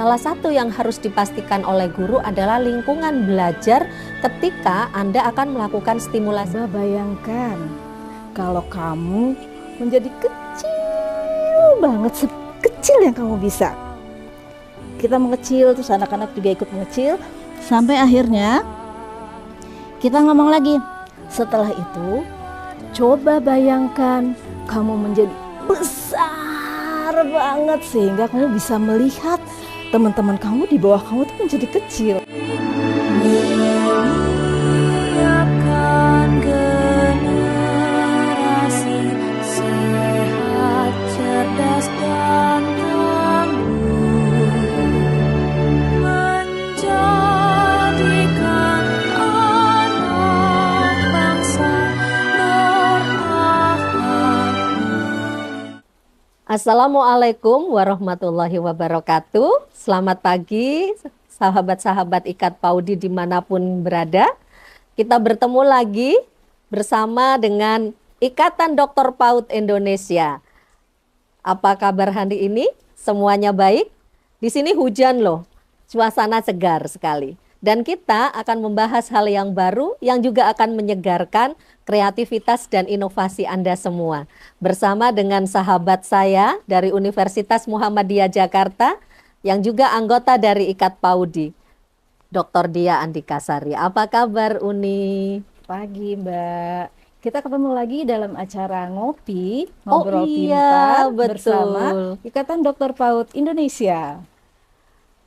salah satu yang harus dipastikan oleh guru adalah lingkungan belajar ketika Anda akan melakukan stimulasi. Coba bayangkan kalau kamu menjadi kecil banget, sekecil yang kamu bisa. Kita mengecil, terus anak-anak juga ikut mengecil, sampai akhirnya kita ngomong lagi. Setelah itu, coba bayangkan kamu menjadi besar banget sehingga kamu bisa melihat teman-teman kamu di bawah kamu tuh menjadi kecil. Menyiapkan generasi sehat, cerdas dan tangguh, menjadikan anak bangsa berakhlak. Assalamualaikum warahmatullahi wabarakatuh. Selamat pagi sahabat-sahabat Ikat Paudi dimanapun berada. Kita bertemu lagi bersama dengan Ikatan Dokter PAUD Indonesia. Apa kabar hari ini? Semuanya baik? Di sini hujan loh, suasana segar sekali. Dan kita akan membahas hal yang baru yang juga akan menyegarkan kreativitas dan inovasi Anda semua. Bersama dengan sahabat saya dari Universitas Muhammadiyah Jakarta yang juga anggota dari Ikat Paudi, Dr. Dia Andikasari. Apa kabar Uni? Pagi Mbak, kita ketemu lagi dalam acara ngopi, Oh ngobrol iya, pintar bersama betul. Ikatan Dokter PAUD Indonesia.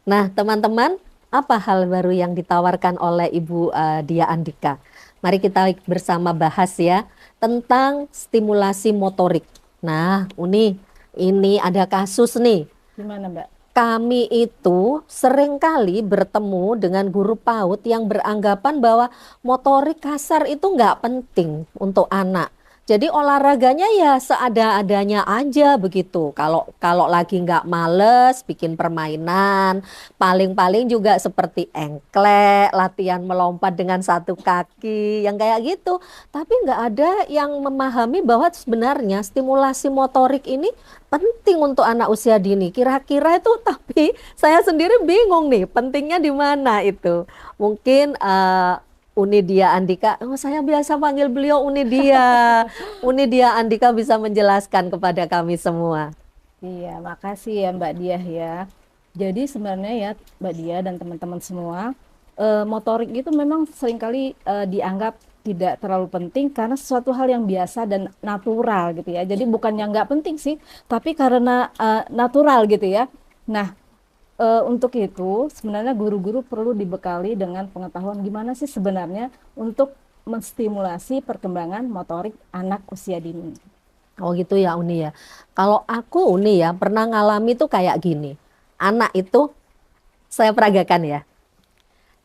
Nah teman-teman, apa hal baru yang ditawarkan oleh Ibu Dia Andika? Mari kita bersama bahas ya tentang stimulasi motorik. Nah Uni, ini ada kasus nih. Gimana Mbak? Kami itu seringkali bertemu dengan guru PAUD yang beranggapan bahwa motorik kasar itu nggak penting untuk anak. Jadi olahraganya ya seada-adanya aja begitu. Kalau lagi nggak males bikin permainan, paling-paling juga seperti engklek, latihan melompat dengan satu kaki, yang kayak gitu. Tapi nggak ada yang memahami bahwa sebenarnya stimulasi motorik ini penting untuk anak usia dini. Kira-kira itu, tapi saya sendiri bingung nih, pentingnya di mana itu. Mungkin Uni Dia Andika, oh saya biasa panggil beliau Uni Dia. Uni Dia Andika bisa menjelaskan kepada kami semua. Iya, makasih ya Mbak Diah ya. Jadi sebenarnya ya Mbak Diah dan teman-teman semua, motorik itu memang seringkali dianggap tidak terlalu penting karena sesuatu hal yang biasa dan natural gitu ya. Jadi bukannya nggak penting sih, tapi karena natural gitu ya. Nah, untuk itu sebenarnya guru-guru perlu dibekali dengan pengetahuan gimana sih sebenarnya untuk menstimulasi perkembangan motorik anak usia dini. Oh gitu ya Uni ya. Kalau aku Uni ya pernah ngalami tuh kayak gini. Anak itu saya peragakan ya.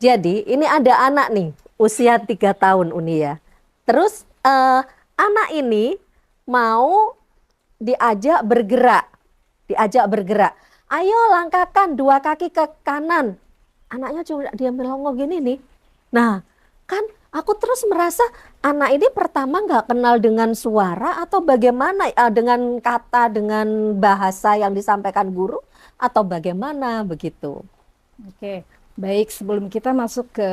Jadi ini ada anak nih usia 3 tahun Uni ya. Terus anak ini mau diajak bergerak. Diajak bergerak. Ayo langkahkan 2 kaki ke kanan. Anaknya cuma dia melongo gini nih. Nah kan aku terus merasa anak ini pertama nggak kenal dengan suara atau bagaimana dengan kata, dengan bahasa yang disampaikan guru atau bagaimana begitu. Oke, baik sebelum kita masuk ke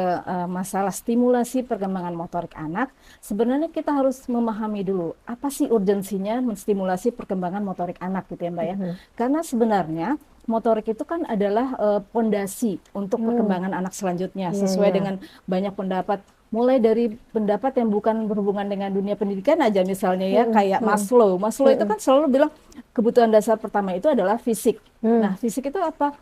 masalah stimulasi perkembangan motorik anak, sebenarnya kita harus memahami dulu apa sih urgensinya menstimulasi perkembangan motorik anak gitu ya Mbak ya. Karena sebenarnya motorik itu kan adalah pondasi untuk perkembangan anak selanjutnya sesuai Iya. dengan banyak pendapat. Mulai dari pendapat yang bukan berhubungan dengan dunia pendidikan aja misalnya ya, kayak Maslow. Maslow itu kan selalu bilang kebutuhan dasar pertama itu adalah fisik. Nah, fisik itu apa?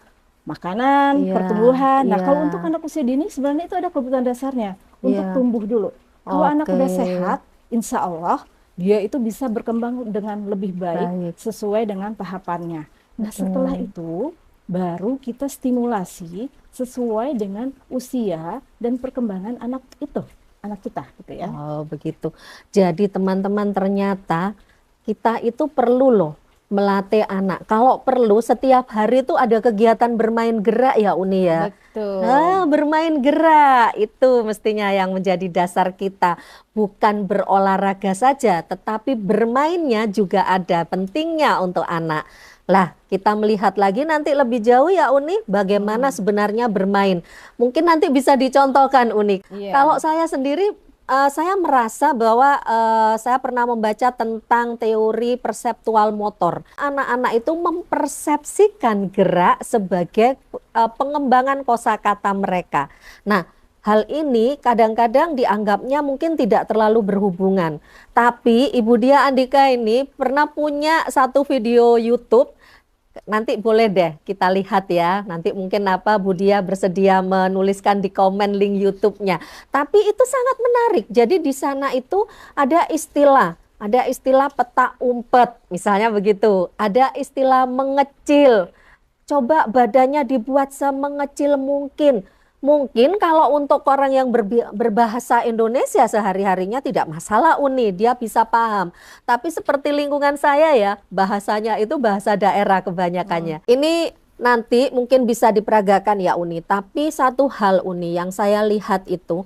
Makanan, Iya, pertumbuhan. Nah, iya, kalau untuk anak usia dini sebenarnya itu ada kebutuhan dasarnya untuk iya. tumbuh dulu. Kalau anak Oke, udah sehat, insya Allah dia itu bisa berkembang dengan lebih baik baik. sesuai dengan tahapannya. Nah, setelah itu baru kita stimulasi sesuai dengan usia dan perkembangan anak itu, anak kita gitu ya. Oh begitu. Jadi teman-teman ternyata kita itu perlu loh melatih anak. Kalau perlu setiap hari itu ada kegiatan bermain gerak ya Uni ya. Betul. Bermain gerak itu mestinya yang menjadi dasar kita. Bukan berolahraga saja, tetapi bermainnya juga ada pentingnya untuk anak. Lah, kita melihat lagi nanti lebih jauh ya Uni, bagaimana sebenarnya bermain. Mungkin nanti bisa dicontohkan Uni. Iya. Kalau saya sendiri, saya merasa bahwa saya pernah membaca tentang teori perseptual motor. Anak-anak itu mempersepsikan gerak sebagai pengembangan kosakata mereka. Nah, hal ini kadang-kadang dianggapnya mungkin tidak terlalu berhubungan. Tapi Ibu Dia Andika ini pernah punya satu video YouTube. Nanti boleh deh kita lihat ya. Nanti mungkin Bu Dia bersedia menuliskan di komen link YouTube-nya. Tapi itu sangat menarik. Jadi di sana itu ada istilah peta umpet, misalnya begitu. Ada istilah mengecil. Coba badannya dibuat semengecil mungkin. Mungkin kalau untuk orang yang berbahasa Indonesia sehari-harinya tidak masalah Uni, dia bisa paham. Tapi seperti lingkungan saya ya, bahasanya itu bahasa daerah kebanyakannya. Ini nanti mungkin bisa diperagakan ya Uni, tapi satu hal Uni yang saya lihat itu,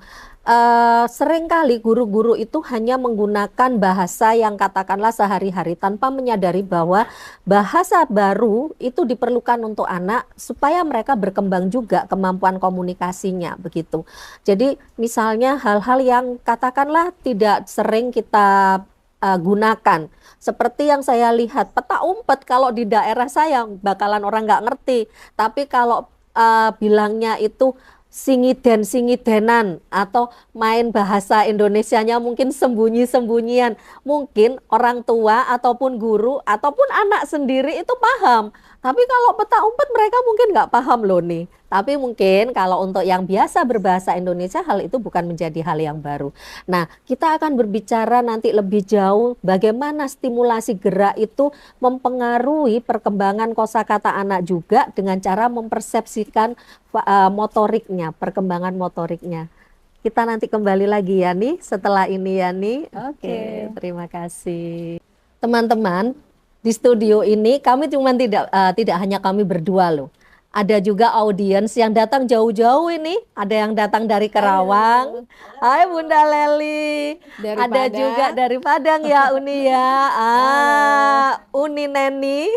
seringkali guru-guru itu hanya menggunakan bahasa yang katakanlah sehari-hari tanpa menyadari bahwa bahasa baru itu diperlukan untuk anak supaya mereka berkembang juga kemampuan komunikasinya begitu. Jadi misalnya hal-hal yang katakanlah tidak sering kita gunakan. Seperti yang saya lihat peta umpet kalau di daerah saya bakalan orang nggak ngerti. Tapi kalau bilangnya itu singiden-singidenan atau main bahasa Indonesianya mungkin sembunyi-sembunyian. Mungkin orang tua ataupun guru ataupun anak sendiri itu paham. Tapi kalau peta umpet mereka mungkin nggak paham loh nih. Tapi mungkin kalau untuk yang biasa berbahasa Indonesia hal itu bukan menjadi hal yang baru. Nah, kita akan berbicara nanti lebih jauh bagaimana stimulasi gerak itu mempengaruhi perkembangan kosakata anak juga dengan cara mempersepsikan motoriknya, perkembangan motoriknya. Kita nanti kembali lagi ya nih setelah ini ya nih. Oke, terima kasih. Teman-teman, di studio ini kami cuma tidak hanya kami berdua loh. Ada juga audiens yang datang jauh-jauh ini. Ada yang datang dari Kerawang. Hai Bunda Leli. Dari Ada Padang. juga dari Padang ya Uni ya. Uni Neni.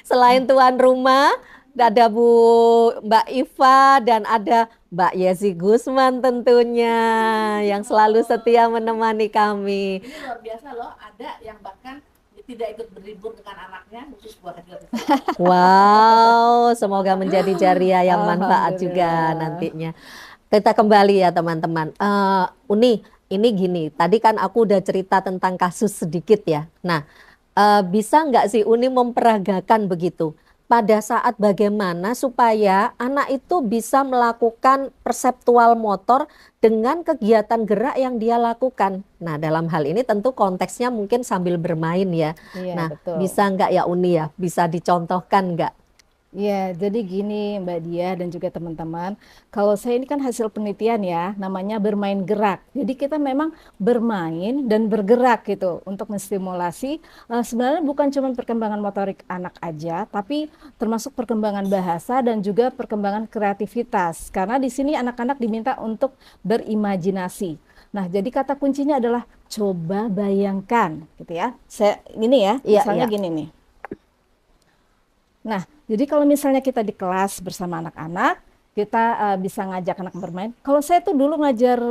Selain tuan rumah, ada Mbak Iva dan ada Mbak Yesi Gusman tentunya yang selalu setia menemani kami. Ini luar biasa loh, ada yang bahkan tidak ikut berlibur dengan anaknya khusus buat hadir. Wow, semoga menjadi jariah yang manfaat juga nantinya. Kita kembali ya teman-teman. Uni, ini gini, tadi kan aku udah cerita tentang kasus sedikit ya. Nah, bisa nggak sih Uni memperagakan begitu? Pada saat bagaimana supaya anak itu bisa melakukan perseptual motor dengan kegiatan gerak yang dia lakukan. Nah, dalam hal ini tentu konteksnya mungkin sambil bermain ya. Iya, Nah, betul. bisa nggak ya Uni ya? Bisa dicontohkan nggak? Ya, jadi gini Mbak Dia dan juga teman-teman, kalau saya ini kan hasil penelitian ya, namanya bermain gerak. Jadi kita memang bermain dan bergerak gitu untuk menstimulasi sebenarnya bukan cuma perkembangan motorik anak aja, tapi termasuk perkembangan bahasa dan juga perkembangan kreativitas. Karena di sini anak-anak diminta untuk berimajinasi. Nah, jadi kata kuncinya adalah coba bayangkan gitu ya. Saya ini ya, Iya, misalnya iya. gini nih. Nah, jadi kalau misalnya kita di kelas bersama anak-anak, kita bisa ngajak anak bermain. Kalau saya tuh dulu ngajar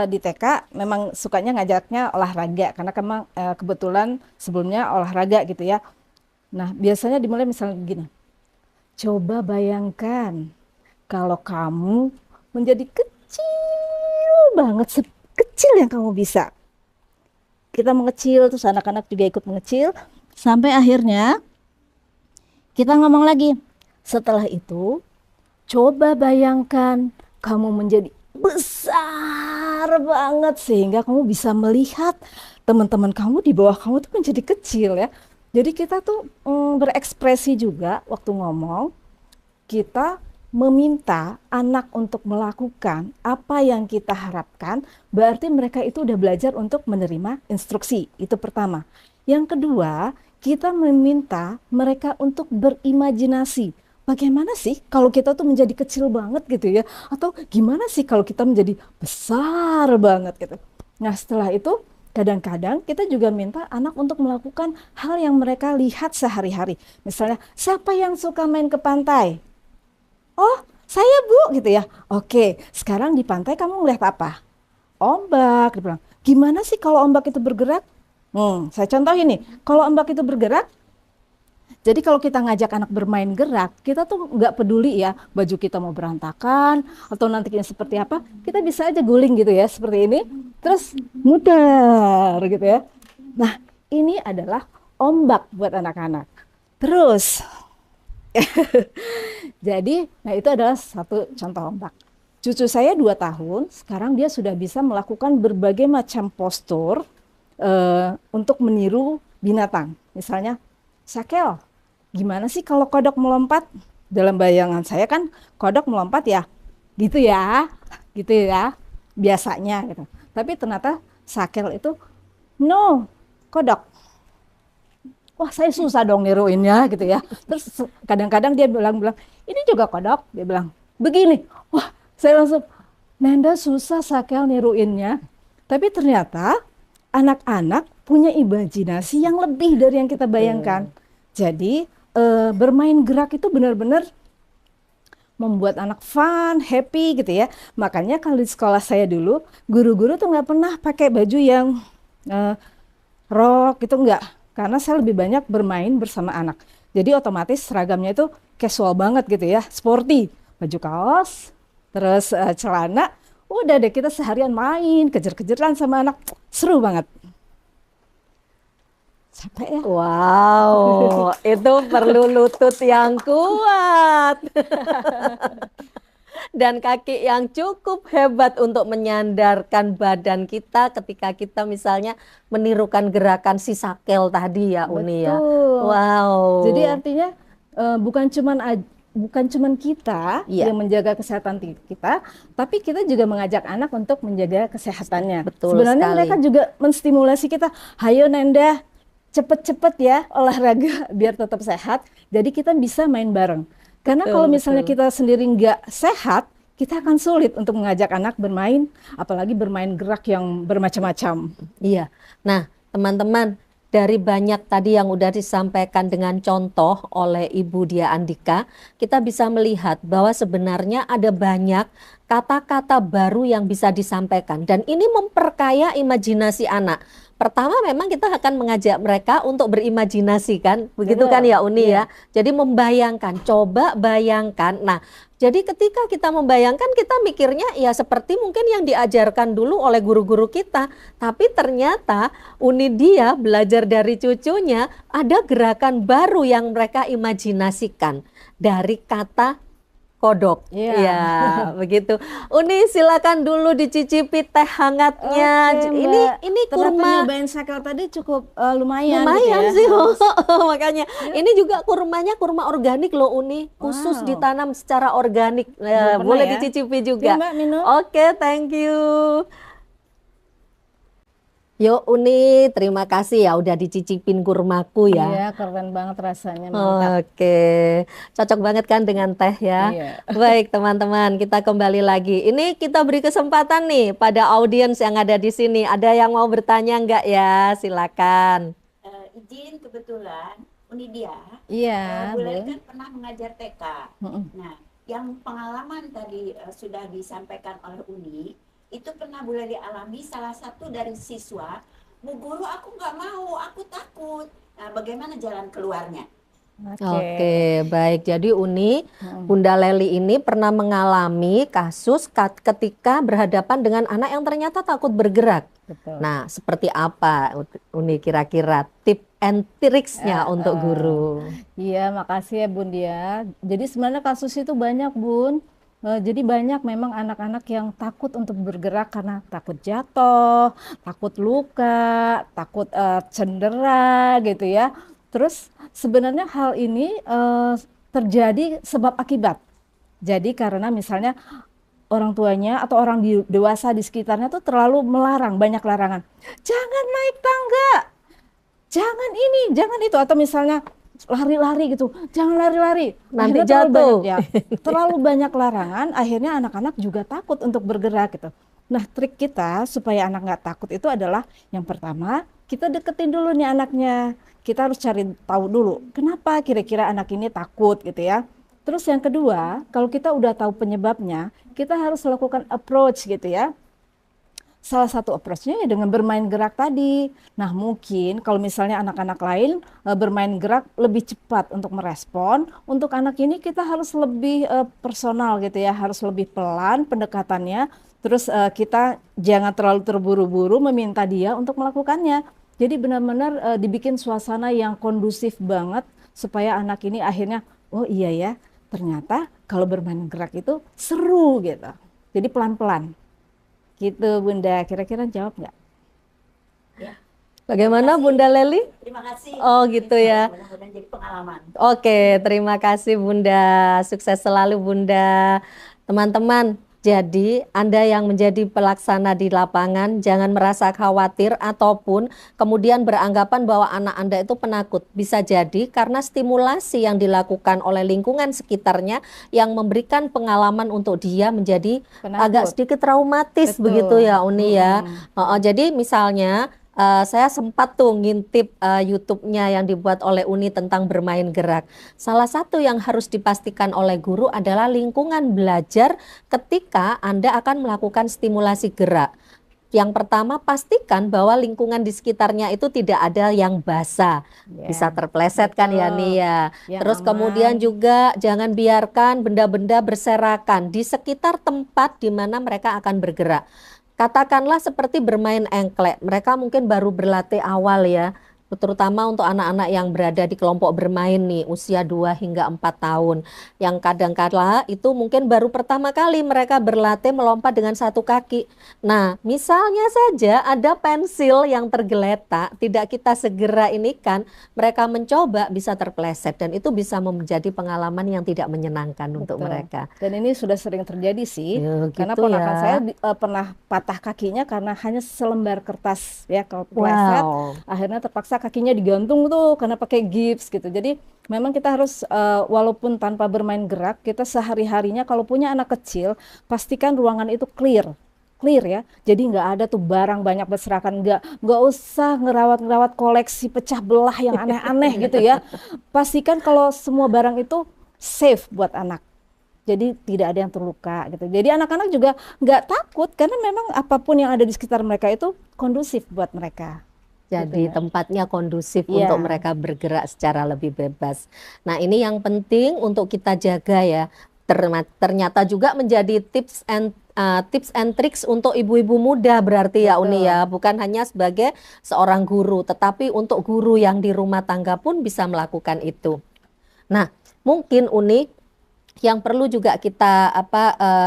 di TK, memang sukanya ngajaknya olahraga, karena memang kebetulan sebelumnya olahraga gitu ya. Nah, biasanya dimulai misalnya gini, coba bayangkan kalau kamu menjadi kecil banget, sekecil yang kamu bisa. Kita mengecil, terus anak-anak juga ikut mengecil, sampai akhirnya kita ngomong lagi. Setelah itu, coba bayangkan kamu menjadi besar banget sehingga kamu bisa melihat teman-teman kamu di bawah kamu tuh menjadi kecil ya. Jadi kita tuh berekspresi juga waktu ngomong. Kita meminta anak untuk melakukan apa yang kita harapkan, berarti mereka itu udah belajar untuk menerima instruksi. Itu pertama. Yang kedua, kita meminta mereka untuk berimajinasi. Bagaimana sih kalau kita tuh menjadi kecil banget gitu ya? Atau gimana sih kalau kita menjadi besar banget gitu? Nah, setelah itu kadang-kadang kita juga minta anak untuk melakukan hal yang mereka lihat sehari-hari. Misalnya, siapa yang suka main ke pantai? Oh, saya Bu gitu ya. Oke, sekarang di pantai kamu melihat apa? Ombak. Dia bilang, gimana sih kalau ombak itu bergerak? Saya contohin nih, kalau ombak itu bergerak, jadi kalau kita ngajak anak bermain gerak, kita tuh nggak peduli ya baju kita mau berantakan atau nantinya seperti apa, kita bisa aja guling gitu ya seperti ini, terus muter gitu ya. Nah, ini adalah ombak buat anak-anak. Terus, jadi, nah itu adalah satu contoh ombak. Cucu saya 2 tahun, sekarang dia sudah bisa melakukan berbagai macam postur untuk meniru binatang. Misalnya, Sakel, gimana sih kalau kodok melompat? Dalam bayangan saya kan kodok melompat ya, gitu ya, biasanya gitu. Tapi ternyata Sakel itu, no, kodok. Wah, saya susah dong niruinnya gitu ya. Terus kadang-kadang dia bilang, ini juga kodok. Dia bilang, begini. Wah, saya langsung, Nenda susah Sakel niruinnya. Tapi ternyata anak-anak punya imajinasi yang lebih dari yang kita bayangkan. Jadi bermain gerak itu benar-benar membuat anak fun, happy gitu ya. Makanya kalau di sekolah saya dulu, guru-guru tuh nggak pernah pakai baju yang rok gitu, nggak. Karena saya lebih banyak bermain bersama anak. Jadi otomatis seragamnya itu casual banget gitu ya, sporty. Baju kaos, terus celana, udah deh kita seharian main, kejar-kejaran sama anak. Seru banget. Capek ya? Wow, itu perlu lutut yang kuat dan kaki yang cukup hebat untuk menyandarkan badan kita ketika kita misalnya menirukan gerakan si Sakel tadi ya, Uni ya. Betul. Wow. Jadi artinya bukan cuman kita yang menjaga kesehatan kita, tapi kita juga mengajak anak untuk menjaga kesehatannya. Betul Sebenarnya sekali. mereka juga menstimulasi kita, hayo Nenda, cepet-cepet ya olahraga biar tetap sehat. Jadi kita bisa main bareng. Karena kalau misalnya kita sendiri nggak sehat, kita akan sulit untuk mengajak anak bermain, apalagi bermain gerak yang bermacam-macam. Iya. Nah, teman-teman, dari banyak tadi yang udah disampaikan dengan contoh oleh Ibu Dia Andika, kita bisa melihat bahwa sebenarnya ada banyak kata-kata baru yang bisa disampaikan. Dan ini memperkaya imajinasi anak. Pertama memang kita akan mengajak mereka untuk berimajinasi kan, begitu kan ya Uni ya. Jadi membayangkan, coba bayangkan. Nah, jadi ketika kita membayangkan, kita mikirnya ya seperti mungkin yang diajarkan dulu oleh guru-guru kita. Tapi ternyata Uni dia belajar dari cucunya, ada gerakan baru yang mereka imajinasikan dari kata kodok. Ya, begitu. Uni silakan dulu dicicipi teh hangatnya. Ini kurma. Nyobain Sakel tadi cukup lumayan gitu ya. Sih. Makanya ini juga kurma organik loh Uni, khusus ditanam secara organik. Boleh dicicipi juga. Mbak, minum. Oke, thank you. Yuk Uni, terima kasih ya udah dicicipin kurmaku ya. Iya, keren banget rasanya, mantap. Oke, cocok banget kan dengan teh ya. Iya. Baik teman-teman, kita kembali lagi. Ini kita beri kesempatan nih pada audiens yang ada di sini. Ada yang mau bertanya nggak ya? Silakan. Izin kebetulan, Uni dia, Iya, Bulan kan pernah mengajar TK. Nah, yang pengalaman tadi sudah disampaikan oleh Uni, itu pernah boleh dialami salah satu dari siswa, Bu Guru aku nggak mau, aku takut. Nah, bagaimana jalan keluarnya? Oke, baik. Jadi Uni, Bunda Leli ini pernah mengalami kasus ketika berhadapan dengan anak yang ternyata takut bergerak. Betul. Nah, seperti apa Uni kira-kira tip and tricksnya untuk guru? Iya, makasih ya Bun dia. Jadi sebenarnya kasus itu banyak Bun. Jadi banyak memang anak-anak yang takut untuk bergerak karena takut jatuh, takut luka, takut cedera gitu ya. Terus sebenarnya hal ini terjadi sebab akibat. Jadi karena misalnya orang tuanya atau orang dewasa di sekitarnya tuh terlalu melarang, banyak larangan. Jangan naik tangga, jangan ini, jangan itu, atau misalnya lari-lari gitu, jangan lari-lari. Nanti Akhirnya terlalu jatuh. banyak, ya, terlalu banyak larangan, akhirnya anak-anak juga takut untuk bergerak gitu. Nah, trik kita supaya anak nggak takut itu adalah yang pertama, kita deketin dulu nih anaknya. Kita harus cari tahu dulu, kenapa kira-kira anak ini takut gitu ya. Terus yang kedua, kalau kita udah tahu penyebabnya, kita harus lakukan approach gitu ya. Salah satu approach-nya ya dengan bermain gerak tadi. Nah, mungkin kalau misalnya anak-anak lain bermain gerak lebih cepat untuk merespon, untuk anak ini kita harus lebih personal gitu ya, harus lebih pelan pendekatannya. Terus kita jangan terlalu terburu-buru meminta dia untuk melakukannya. Jadi benar-benar dibikin suasana yang kondusif banget supaya anak ini akhirnya, oh iya ya, ternyata kalau bermain gerak itu seru gitu. Jadi pelan-pelan. Gitu Bunda, kira-kira jawab nggak? Ya. Bagaimana Terima kasih. Bunda Leli? Terima kasih. Oh gitu ya. Mudah-mudahan jadi pengalaman. Oke, terima kasih Bunda. Sukses selalu Bunda. Teman-teman, jadi Anda yang menjadi pelaksana di lapangan jangan merasa khawatir ataupun kemudian beranggapan bahwa anak Anda itu penakut. Bisa jadi karena stimulasi yang dilakukan oleh lingkungan sekitarnya yang memberikan pengalaman untuk dia menjadi agak Penakut. sedikit traumatis. Betul. begitu ya Uni ya. Jadi misalnya saya sempat tuh ngintip YouTube-nya yang dibuat oleh Uni tentang bermain gerak. Salah satu yang harus dipastikan oleh guru adalah lingkungan belajar ketika Anda akan melakukan stimulasi gerak. Yang pertama, pastikan bahwa lingkungan di sekitarnya itu tidak ada yang basah. Ya, Bisa terpleset kan ya betul. nih ya. Yang Terus aman. kemudian juga jangan biarkan benda-benda berserakan di sekitar tempat di mana mereka akan bergerak. Katakanlah seperti bermain engklek, mereka mungkin baru berlatih awal ya, terutama untuk anak-anak yang berada di kelompok bermain nih, usia 2 hingga 4 tahun. Yang kadang-kala itu mungkin baru pertama kali mereka berlatih melompat dengan satu kaki. Nah, misalnya saja ada pensil yang tergeletak, tidak kita segera ini kan, mereka mencoba bisa terpleset dan itu bisa menjadi pengalaman yang tidak menyenangkan untuk Betul. mereka. Dan ini sudah sering terjadi sih, Ya, karena gitu ponakan ya. saya pernah patah kakinya karena hanya selembar kertas ya, kalau kepleset, Wow. akhirnya terpaksa kakinya digantung tuh karena pakai gips gitu. Jadi memang kita harus walaupun tanpa bermain gerak, kita sehari-harinya kalau punya anak kecil, pastikan ruangan itu clear ya. Jadi nggak ada tuh barang banyak berserakan, nggak usah ngerawat koleksi pecah belah yang aneh-aneh gitu ya. Pastikan kalau semua barang itu safe buat anak. Jadi tidak ada yang terluka gitu. Jadi anak-anak juga nggak takut karena memang apapun yang ada di sekitar mereka itu kondusif buat mereka. Jadi Gitu ya. tempatnya kondusif Iya. untuk mereka bergerak secara lebih bebas. Nah, ini yang penting untuk kita jaga ya. Ternyata juga menjadi tips and tricks untuk ibu-ibu muda berarti ya Uni Betul. ya. Bukan hanya sebagai seorang guru, tetapi untuk guru yang di rumah tangga pun bisa melakukan itu. Nah, mungkin Uni yang perlu juga kita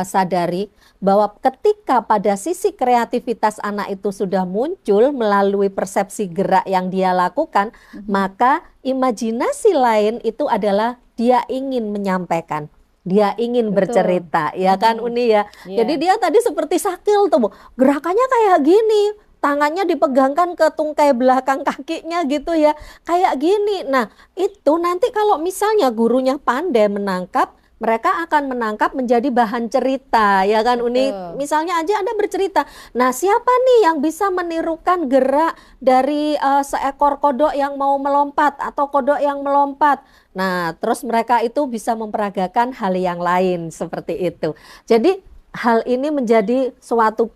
sadari bahwa ketika pada sisi kreativitas anak itu sudah muncul melalui persepsi gerak yang dia lakukan, maka imajinasi lain itu adalah dia ingin menyampaikan, dia ingin Betul. bercerita, ya kan Uni ya. Iya. Jadi dia tadi seperti Sakil tuh, Bu. Gerakannya kayak gini, tangannya dipegangkan ke tungkai belakang kakinya gitu ya, kayak gini. Nah, itu nanti kalau misalnya gurunya pandai menangkap, mereka akan menangkap menjadi bahan cerita, ya kan Uni? Betul. Misalnya aja Anda bercerita, nah siapa nih yang bisa menirukan gerak dari seekor kodok yang mau melompat atau kodok yang melompat? Nah, terus mereka itu bisa memperagakan hal yang lain seperti itu. Jadi hal ini menjadi suatu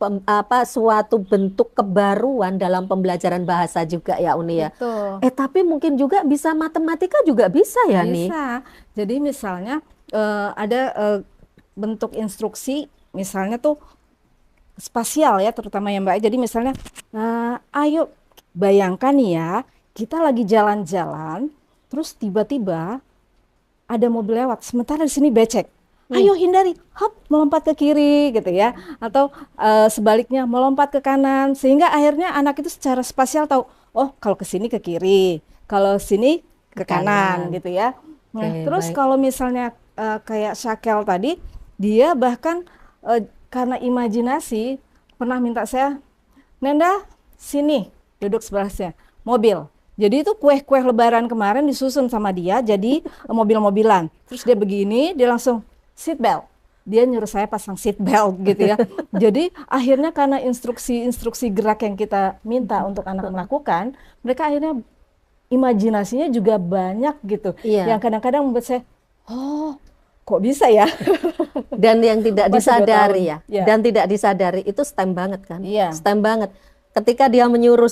bentuk kebaruan dalam pembelajaran bahasa juga ya Uni ya. Betul. Tapi mungkin juga bisa matematika juga bisa ya nih. Bisa. Jadi misalnya ada bentuk instruksi, misalnya tuh spasial ya, terutama ya Mbak. Jadi misalnya, ayo bayangkan nih ya, kita lagi jalan-jalan, terus tiba-tiba ada mobil lewat, sementara di sini becek. Ayo hindari, hop, melompat ke kiri gitu ya, atau sebaliknya melompat ke kanan, sehingga akhirnya anak itu secara spasial tahu, oh kalau ke sini ke kiri, kalau sini ke kanan gitu ya. Nah, Oke, terus baik. kalau misalnya kayak Syakel tadi, dia bahkan karena imajinasi pernah minta saya, Nenda sini duduk sebelahnya mobil. Jadi itu kue-kue lebaran kemarin disusun sama dia jadi mobil-mobilan. Terus dia begini, dia langsung seat belt. Dia nyuruh saya pasang seat belt gitu ya. Jadi akhirnya karena instruksi-instruksi gerak yang kita minta untuk anak melakukan, mereka akhirnya imajinasinya juga banyak gitu. Iya. Yang kadang-kadang membuat saya, oh kok bisa ya? Dan yang tidak Masih 2 disadari tahun. ya, Iya. dan tidak disadari itu STEM banget kan, Iya. STEM banget. Ketika dia menyuruh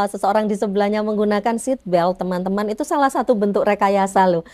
seseorang di sebelahnya menggunakan seat belt, teman-teman, itu salah satu bentuk rekayasa loh.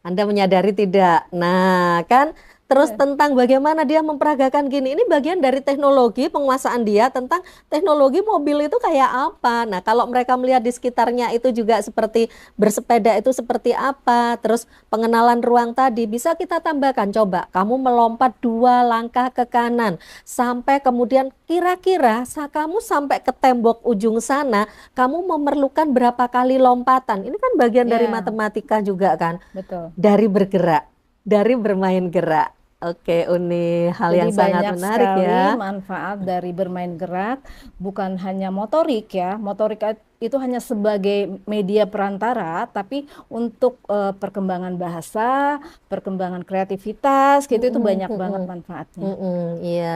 Anda menyadari tidak? Nah, kan terus tentang bagaimana dia memperagakan gini, ini bagian dari teknologi penguasaan dia tentang teknologi mobil itu kayak apa. Nah, kalau mereka melihat di sekitarnya itu juga seperti bersepeda itu seperti apa, terus pengenalan ruang tadi bisa kita tambahkan. Coba kamu melompat 2 langkah ke kanan sampai kemudian kira-kira kamu sampai ke tembok ujung sana, kamu memerlukan berapa kali lompatan. Ini kan bagian dari Ya. matematika juga kan, Betul. dari bergerak, dari bermain gerak. Oke, Uni, hal yang Jadi sangat banyak menarik sekali ya. manfaat dari bermain gerak, bukan hanya motorik ya. Motorik itu hanya sebagai media perantara, tapi untuk perkembangan bahasa, perkembangan kreativitas, gitu itu banyak banget manfaatnya. Iya,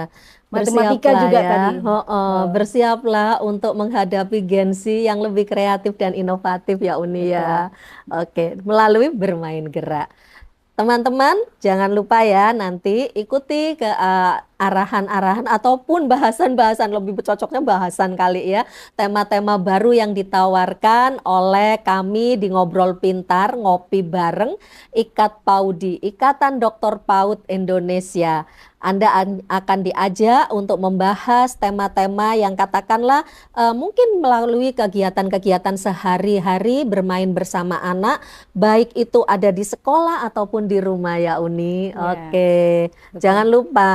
Matematika bersiaplah juga ya. tadi. Bersiaplah untuk menghadapi Gen Z yang lebih kreatif dan inovatif ya Uni ya. Oke, melalui bermain gerak. Teman-teman, jangan lupa ya nanti ikuti ke arahan-arahan ataupun bahasan-bahasan, lebih cocoknya bahasan kali ya, tema-tema baru yang ditawarkan oleh kami di Ngobrol Pintar, ngopi bareng IKAT PAUDI, Ikatan Dokter PAUD Indonesia. Anda akan diajak untuk membahas tema-tema yang katakanlah mungkin melalui kegiatan-kegiatan sehari-hari bermain bersama anak, baik itu ada di sekolah ataupun di rumah ya Uni. Ya, Oke, betul. jangan lupa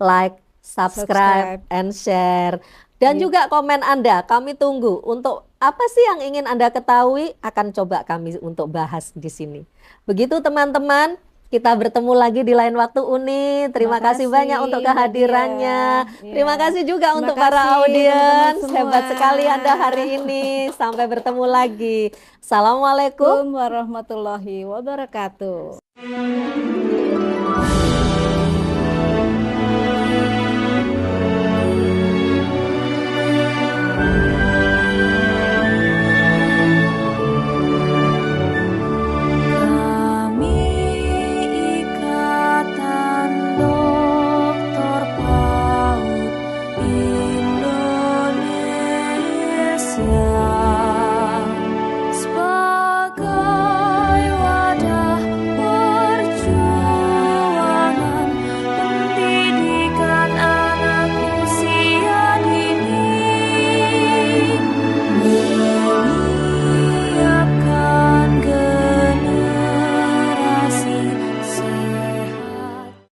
like, subscribe, and share. Dan juga komen Anda, kami tunggu untuk apa sih yang ingin Anda ketahui, akan coba kami untuk bahas di sini. Begitu teman-teman. Kita bertemu lagi di lain waktu Uni. Terima kasih banyak untuk Mbak kehadirannya. Diah. Terima Iya. kasih juga Terima untuk kasih, para teman-teman audiens. semua. Hebat sekali Anda hari ini. Sampai bertemu lagi. Assalamualaikum. Assalamualaikum warahmatullahi wabarakatuh.